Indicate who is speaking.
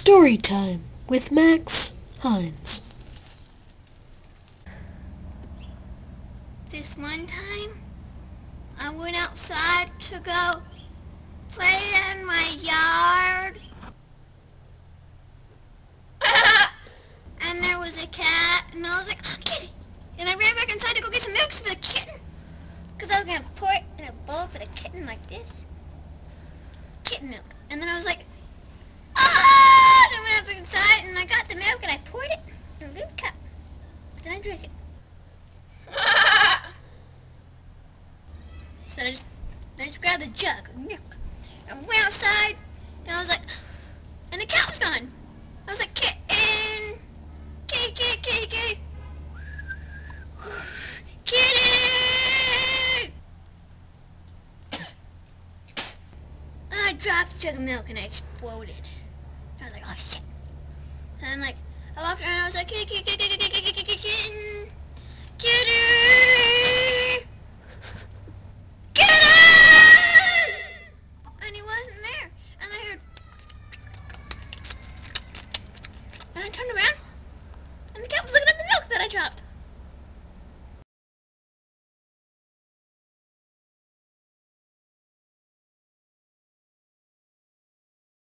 Speaker 1: Storytime with Max Hines.
Speaker 2: This one time, I went outside to go play in my yard. And there was a cat, and I was like, oh, kitty! And I ran back inside to go get some milk for the kitten. Because I was going to pour it in a bowl for the kitten like this. Kitten milk. And then I was like, ah! And I went up inside, and I got the milk, and I poured it in a little cup. But then I drank it. So I just grabbed the jug of milk and went outside, and I was like, and the cat was gone. I was like, kitten! Kitty, kitty, kitty, kitty! Kitty! I dropped the jug of milk and it exploded. I was like, oh shit. And like, I walked around and I was like, kitty, kitty, kitty, kitty, kitty, kitty, kitten! Kitty! And he wasn't there. And I heard, and I turned around